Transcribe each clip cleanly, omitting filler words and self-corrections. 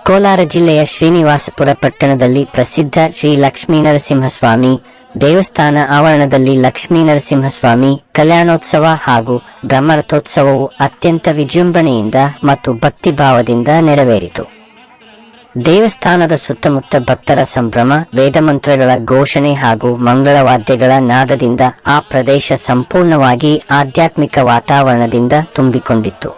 ಕೋಲಾರ ಜಿಲ್ಲೆಯ ಶ್ರೀನಿವಾಸಪುರ ಪಟ್ಟಣದಲ್ಲಿ ಪ್ರಸಿದ್ಧ ಶ್ರೀ ಲಕ್ಷ್ಮೀನರಸಿಂಹಸ್ವಾಮಿ ದೇವಸ್ಥಾನ ಆವರಣದಲ್ಲಿ ಲಕ್ಷ್ಮೀನರಸಿಂಹಸ್ವಾಮಿ ಕಲ್ಯಾಣೋತ್ಸವ ಹಾಗೂ ಬ್ರಹ್ಮರಥೋತ್ಸವವು ಅತ್ಯಂತ ವಿಜೃಂಭಣೆಯಿಂದ ಮತ್ತು ಭಕ್ತಿಭಾವದಿಂದ ನೆರವೇರಿತು. ದೇವಸ್ಥಾನದ ಸುತ್ತಮುತ್ತ ಭಕ್ತರ ಸಂಭ್ರಮ, ವೇದಮಂತ್ರಗಳ ಘೋಷಣೆ ಹಾಗೂ ಮಂಗಳವಾದ್ಯಗಳ ನಾದದಿಂದ ಆ ಪ್ರದೇಶ ಸಂಪೂರ್ಣವಾಗಿ ಆಧ್ಯಾತ್ಮಿಕ ವಾತಾವರಣದಿಂದ ತುಂಬಿಕೊಂಡಿತ್ತು.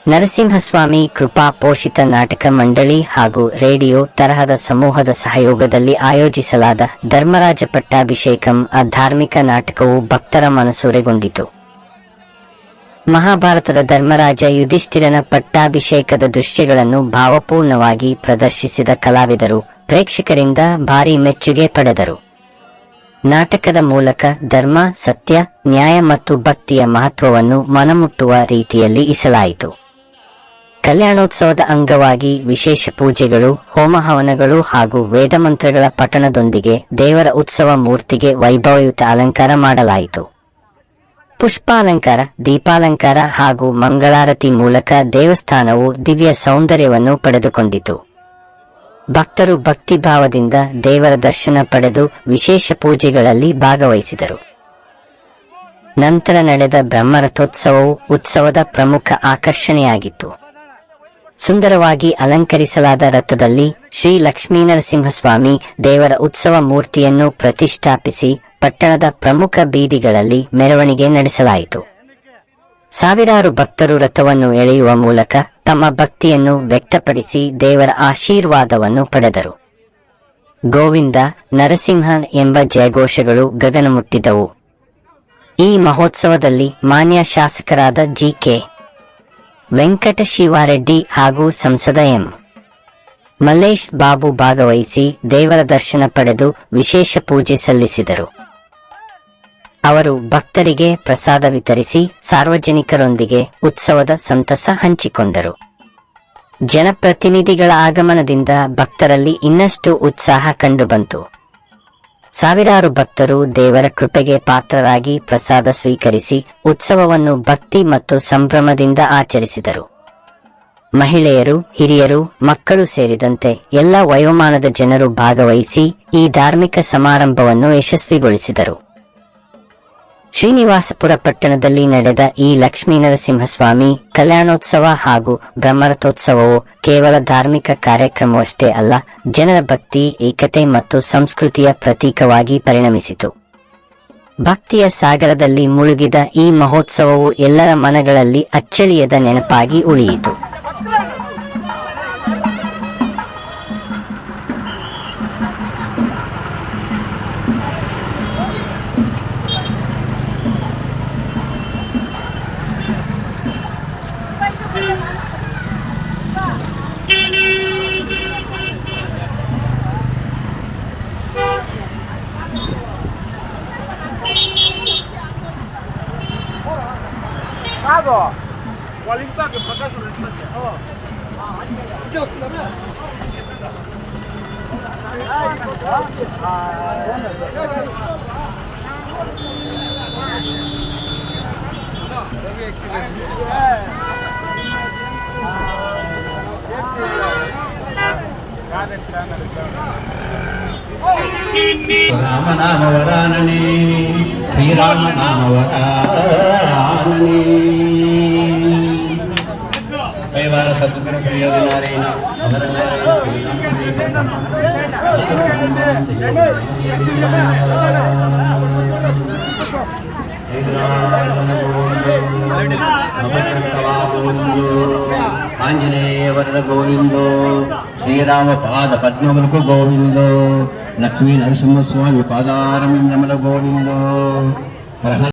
ನರಸಿಂಹಸ್ವಾಮಿ ಕೃಪಾ ಪೋಷಿತ ನಾಟಕ ಮಂಡಳಿ ಹಾಗೂ ರೇಡಿಯೋ ತರಹದ ಸಮೂಹದ ಸಹಯೋಗದಲ್ಲಿ ಆಯೋಜಿಸಲಾದ ಧರ್ಮರಾಜ ಪಟ್ಟಾಭಿಷೇಕಂ ಧಾರ್ಮಿಕ ನಾಟಕವು ಭಕ್ತರ ಮನಸೂರೆಗೊಂಡಿತು. ಮಹಾಭಾರತದ ಧರ್ಮರಾಜ ಯುಧಿಷ್ಠಿರನ ಪಟ್ಟಾಭಿಷೇಕದ ದೃಶ್ಯಗಳನ್ನು ಭಾವಪೂರ್ಣವಾಗಿ ಪ್ರದರ್ಶಿಸಿದ ಕಲಾವಿದರು ಪ್ರೇಕ್ಷಕರಿಂದ ಭಾರೀ ಮೆಚ್ಚುಗೆ ಪಡೆದರು. ನಾಟಕದ ಮೂಲಕ ಧರ್ಮ, ಸತ್ಯ, ನ್ಯಾಯ ಮತ್ತು ಭಕ್ತಿಯ ಮಹತ್ವವನ್ನು ಮನಮುಟ್ಟುವ ರೀತಿಯಲ್ಲಿ ಇಸಲಾಯಿತು. ಕಲ್ಯಾಣೋತ್ಸವದ ಅಂಗವಾಗಿ ವಿಶೇಷ ಪೂಜೆಗಳು, ಹೋಮಹವನಗಳು ಹಾಗೂ ವೇದಮಂತ್ರಗಳ ಪಠಣದೊಂದಿಗೆ ದೇವರ ಉತ್ಸವ ಮೂರ್ತಿಗೆ ವೈಭವಯುತ ಅಲಂಕಾರ ಮಾಡಲಾಯಿತು. ಪುಷ್ಪಾಲಂಕಾರ, ದೀಪಾಲಂಕಾರ ಹಾಗೂ ಮಂಗಳಾರತಿ ಮೂಲಕ ದೇವಸ್ಥಾನವು ದಿವ್ಯ ಸೌಂದರ್ಯವನ್ನು ಪಡೆದುಕೊಂಡಿತು. ಭಕ್ತರು ಭಕ್ತಿಭಾವದಿಂದ ದೇವರ ದರ್ಶನ ಪಡೆದು ವಿಶೇಷ ಪೂಜೆಗಳಲ್ಲಿ ಭಾಗವಹಿಸಿದರು. ನಂತರ ನಡೆದ ಬ್ರಹ್ಮರಥೋತ್ಸವವು ಉತ್ಸವದ ಪ್ರಮುಖ ಆಕರ್ಷಣೆಯಾಗಿತ್ತು. ಸುಂದರವಾಗಿ ಅಲಂಕರಿಸಲಾದ ರಥದಲ್ಲಿ ಶ್ರೀ ಲಕ್ಷ್ಮೀನರಸಿಂಹಸ್ವಾಮಿ ದೇವರ ಉತ್ಸವ ಮೂರ್ತಿಯನ್ನು ಪ್ರತಿಷ್ಠಾಪಿಸಿ ಪಟ್ಟಣದ ಪ್ರಮುಖ ಬೀದಿಗಳಲ್ಲಿ ಮೆರವಣಿಗೆ ನಡೆಸಲಾಯಿತು. ಸಾವಿರಾರು ಭಕ್ತರು ರಥವನ್ನು ಎಳೆಯುವ ಮೂಲಕ ತಮ್ಮ ಭಕ್ತಿಯನ್ನು ವ್ಯಕ್ತಪಡಿಸಿ ದೇವರ ಆಶೀರ್ವಾದವನ್ನು ಪಡೆದರು. ಗೋವಿಂದ, ನರಸಿಂಹ ಎಂಬ ಜಯಘೋಷಗಳು ಗಗನ ಮುಟ್ಟಿದವು. ಈ ಮಹೋತ್ಸವದಲ್ಲಿ ಮಾನ್ಯ ಶಾಸಕರಾದ ಜಿ.ಕೆ. ವೆಂಕಟಶಿವಾರೆಡ್ಡಿ ಹಾಗೂ ಸಂಸದ ಎಂ. ಮಲ್ಲೇಶ್ ಬಾಬು ಭಾಗವಹಿಸಿ ದೇವರ ದರ್ಶನ ಪಡೆದು ವಿಶೇಷ ಪೂಜೆ ಸಲ್ಲಿಸಿದರು. ಅವರು ಭಕ್ತರಿಗೆ ಪ್ರಸಾದ ವಿತರಿಸಿ ಸಾರ್ವಜನಿಕರೊಂದಿಗೆ ಉತ್ಸವದ ಸಂತಸ ಹಂಚಿಕೊಂಡರು. ಜನಪ್ರತಿನಿಧಿಗಳ ಆಗಮನದಿಂದ ಭಕ್ತರಲ್ಲಿ ಇನ್ನಷ್ಟು ಉತ್ಸಾಹ ಕಂಡುಬಂತು. ಸಾವಿರಾರು ಭಕ್ತರು ದೇವರ ಕೃಪೆಗೆ ಪಾತ್ರರಾಗಿ ಪ್ರಸಾದ ಸ್ವೀಕರಿಸಿ ಉತ್ಸವವನ್ನು ಭಕ್ತಿ ಮತ್ತು ಸಂಭ್ರಮದಿಂದ ಆಚರಿಸಿದರು. ಮಹಿಳೆಯರು, ಹಿರಿಯರು, ಮಕ್ಕಳು ಸೇರಿದಂತೆ ಎಲ್ಲ ವಯೋಮಾನದ ಜನರು ಭಾಗವಹಿಸಿ ಈ ಧಾರ್ಮಿಕ ಸಮಾರಂಭವನ್ನು ಯಶಸ್ವಿಗೊಳಿಸಿದರು. ಶ್ರೀನಿವಾಸಪುರ ಪಟ್ಟಣದಲ್ಲಿ ನಡೆದ ಈ ಲಕ್ಷ್ಮೀನರಸಿಂಹಸ್ವಾಮಿ ಕಲ್ಯಾಣೋತ್ಸವ ಹಾಗೂ ಬ್ರಹ್ಮರಥೋತ್ಸವವು ಕೇವಲ ಧಾರ್ಮಿಕ ಕಾರ್ಯಕ್ರಮವಷ್ಟೇ ಅಲ್ಲ, ಜನರ ಭಕ್ತಿ, ಏಕತೆ ಮತ್ತು ಸಂಸ್ಕೃತಿಯ ಪ್ರತೀಕವಾಗಿ ಪರಿಣಮಿಸಿತು. ಭಕ್ತಿಯ ಸಾಗರದಲ್ಲಿ ಮುಳುಗಿದ ಈ ಮಹೋತ್ಸವವು ಎಲ್ಲರ ಮನಗಳಲ್ಲಿ ಅಚ್ಚಳಿಯದ ನೆನಪಾಗಿ ಉಳಿಯಿತು. Bravo! Qualità che fracassa nel spazio. ರಾಮನಾಮವರಾನನೇ ಶ್ರೀರಾಮನಾಮವರಾನನೇ Kaivara ಸದ್ಗುಣ ಸಂಯೋಜನಾರೇಣ ಆಂಜನೇಯ ವರದ ಗೋವಿಂದೋ ಶ್ರೀರಾಮ ಪಾದ ಪದ್ಮವಲಕು ಗೋವಿಂದೋ ಲಕ್ಷ್ಮೀ ನರಸಿಂಹಸ್ವಾಮಿ ಪಾದಾರವಿಂದಮಲ ಗೋವಿಂದೋ